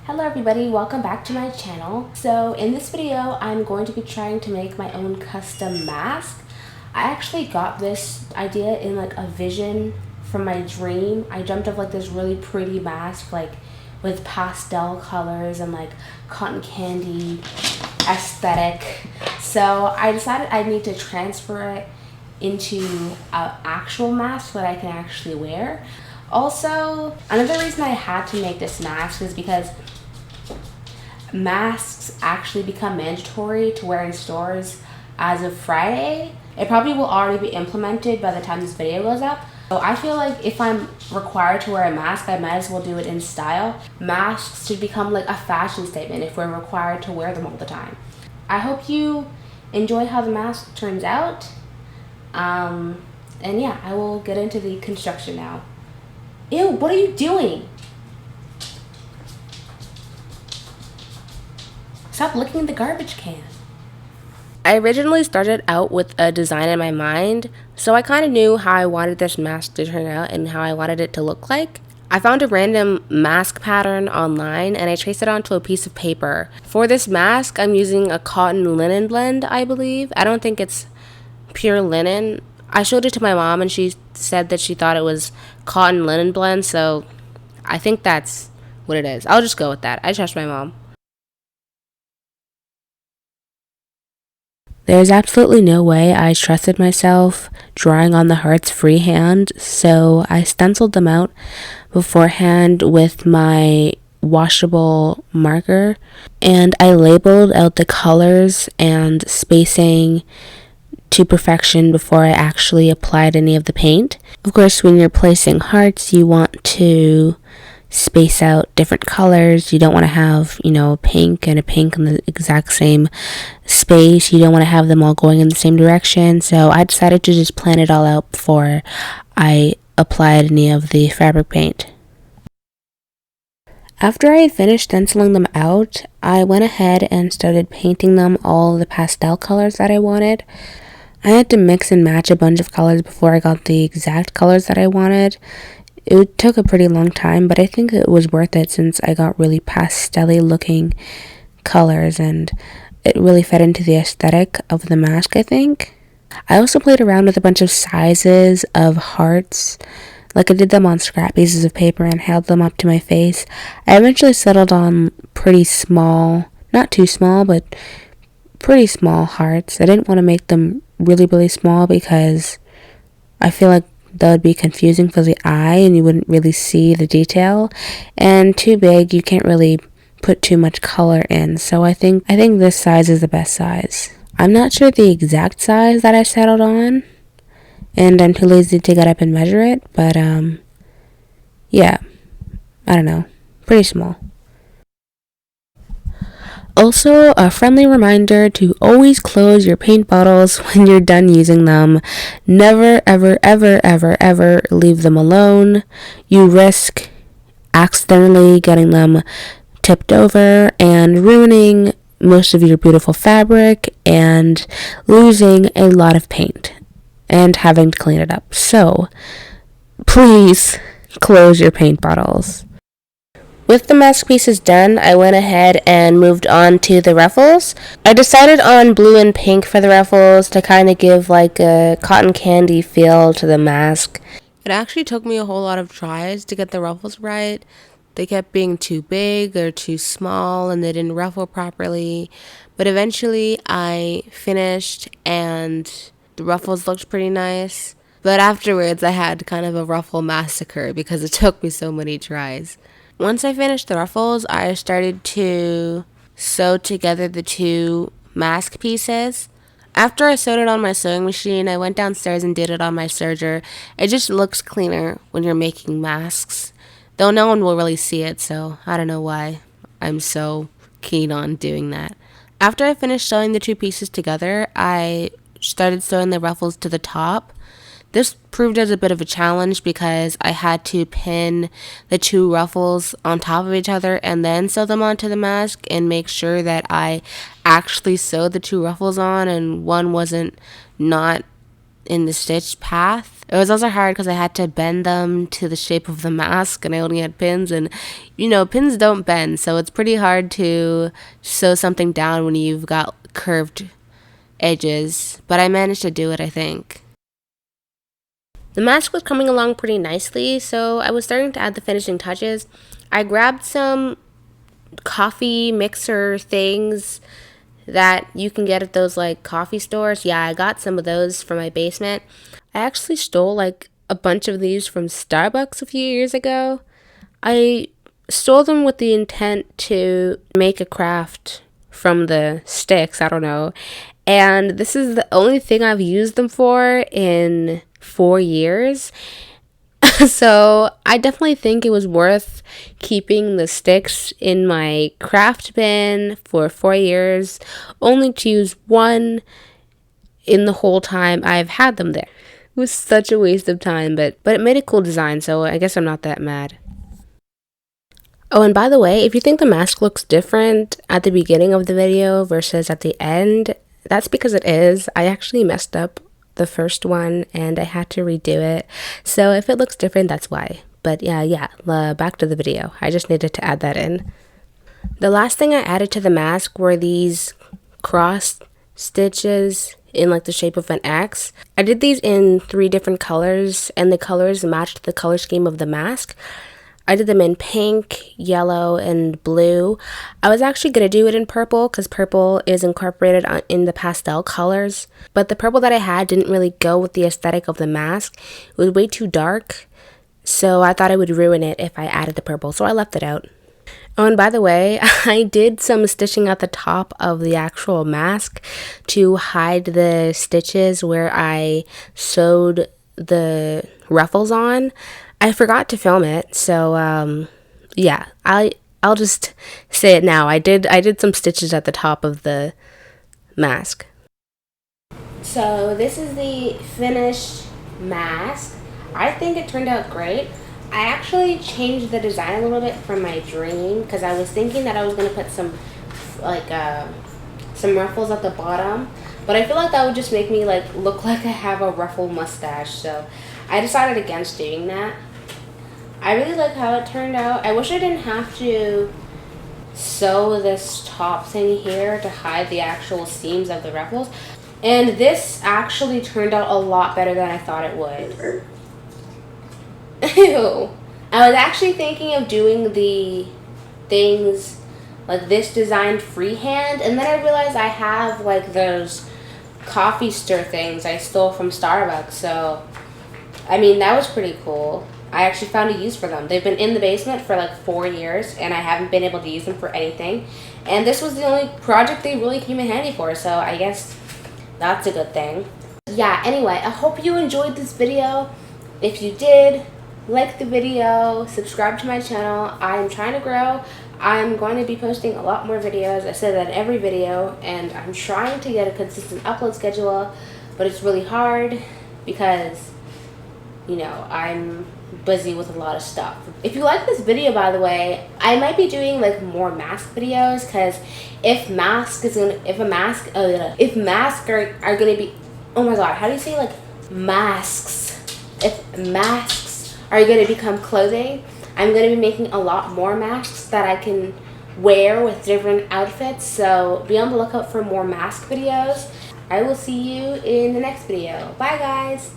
Hello everybody, welcome back to my channel. So in this video, I'm going to be trying to make my own custom mask. I actually got this idea in like a vision from my dream. I dreamt of like this really pretty mask like with pastel colors and like cotton candy aesthetic. So I decided I need to transfer it into an actual mask that I can actually wear. Also, another reason I had to make this mask is because masks actually become mandatory to wear in stores as of Friday. It probably will already be implemented by the time this video goes up. So I feel like if I'm required to wear a mask, I might as well do it in style. Masks should become like a fashion statement if we're required to wear them all the time. I hope you enjoy how the mask turns out. And yeah, I will get into the construction now. Ew, what are you doing? Stop licking the garbage can. I originally started out with a design in my mind, so I kind of knew how I wanted this mask to turn out and how I wanted it to look like. I found a random mask pattern online and I traced it onto a piece of paper. For this mask, I'm using a cotton linen blend, I believe. I don't think it's pure linen. I showed it to my mom and she said that she thought it was cotton linen blend, so I think that's what it is. I'll just go with that. I trust my mom. There's absolutely no way I trusted myself drawing on the hearts freehand, so I stenciled them out beforehand with my washable marker, and I labeled out the colors and spacing to perfection before I actually applied any of the paint. Of course, when you're placing hearts, you want to space out different colors. You don't want to have, a pink and a pink in the exact same space. You don't want to have them all going in the same direction. So I decided to just plan it all out before I applied any of the fabric paint. After I had finished stenciling them out, I went ahead and started painting them all the pastel colors that I wanted. I had to mix and match a bunch of colors before I got the exact colors that I wanted. It took a pretty long time, but I think it was worth it since I got really pastel-y looking colors and it really fed into the aesthetic of the mask, I think. I also played around with a bunch of sizes of hearts. Like I did them on scrap pieces of paper and held them up to my face. I eventually settled on pretty small, not too small, but pretty small hearts. I didn't want to make them really, really small because I feel like that would be confusing for the eye and you wouldn't really see the detail, and too big you can't really put too much color in. So I think this size is the best size. I'm not sure the exact size that I settled on and I'm too lazy to get up and measure it, but yeah, I don't know, pretty small. Also, a friendly reminder to always close your paint bottles when you're done using them. Never, ever, ever, ever, ever leave them alone. You risk accidentally getting them tipped over and ruining most of your beautiful fabric and losing a lot of paint and having to clean it up. So, please close your paint bottles. With the mask pieces done, I went ahead and moved on to the ruffles. I decided on blue and pink for the ruffles to kind of give like a cotton candy feel to the mask. It actually took me a whole lot of tries to get the ruffles right. They kept being too big or too small and they didn't ruffle properly. But eventually I finished and the ruffles looked pretty nice. But afterwards I had kind of a ruffle massacre because it took me so many tries. Once I finished the ruffles, I started to sew together the two mask pieces. After I sewed it on my sewing machine, I went downstairs and did it on my serger. It just looks cleaner when you're making masks, though no one will really see it, so I don't know why I'm so keen on doing that. After I finished sewing the two pieces together, I started sewing the ruffles to the top. This proved as a bit of a challenge because I had to pin the two ruffles on top of each other and then sew them onto the mask and make sure that I actually sewed the two ruffles on and one wasn't not in the stitch path. It was also hard because I had to bend them to the shape of the mask, and I only had pins, and you know, pins don't bend, so it's pretty hard to sew something down when you've got curved edges, but I managed to do it, I think. The mask was coming along pretty nicely, so I was starting to add the finishing touches. I grabbed some coffee mixer things that you can get at those like coffee stores. Yeah, I got some of those from my basement. I actually stole like a bunch of these from Starbucks a few years ago. I stole them with the intent to make a craft from the sticks, I don't know. And this is the only thing I've used them for in 4 years. So I definitely think it was worth keeping the sticks in my craft bin for 4 years, only to use one in the whole time I've had them there. It was such a waste of time, but it made a cool design, so I guess I'm not that mad. Oh, and by the way, if you think the mask looks different at the beginning of the video versus at the end, that's because it is. I actually messed up the first one and I had to redo it. So if it looks different, that's why. But yeah, back to the video. I just needed to add that in. The last thing I added to the mask were these cross stitches in like the shape of an X. I did these in 3 different colors and the colors matched the color scheme of the mask. I did them in pink, yellow, and blue. I was actually going to do it in purple because purple is incorporated in the pastel colors. But the purple that I had didn't really go with the aesthetic of the mask. It was way too dark. So I thought I would ruin it if I added the purple. So I left it out. Oh, and by the way, I did some stitching at the top of the actual mask to hide the stitches where I sewed the ruffles on. I forgot to film it, so yeah, I'll just say it now. I did some stitches at the top of the mask. So this is the finished mask. I think it turned out great. I actually changed the design a little bit from my dream because I was thinking that I was gonna put some like some ruffles at the bottom, but I feel like that would just make me like look like I have a ruffle mustache, so I decided against doing that. I really like how it turned out. I wish I didn't have to sew this top thing here to hide the actual seams of the ruffles. And this actually turned out a lot better than I thought it would. Ew. I was actually thinking of doing the things like this designed freehand, and then I realized I have like those coffee stir things I stole from Starbucks, so I mean that was pretty cool. I actually found a use for them. They've been in the basement for like 4 years and I haven't been able to use them for anything, and this was the only project they really came in handy for, so I guess that's a good thing. Yeah, anyway, I hope you enjoyed this video. If you did, like the video, subscribe to my channel. I'm trying to grow. I'm going to be posting a lot more videos. I said that in every video, and I'm trying to get a consistent upload schedule, but it's really hard because, you know, I'm busy with a lot of stuff. If you like this video, by the way, I might be doing like more mask videos, because if masks are gonna be, oh my god, how do you say like masks? If masks are gonna become clothing, I'm gonna be making a lot more masks that I can wear with different outfits, so be on the lookout for more mask videos. I will see you in the next video. Bye guys!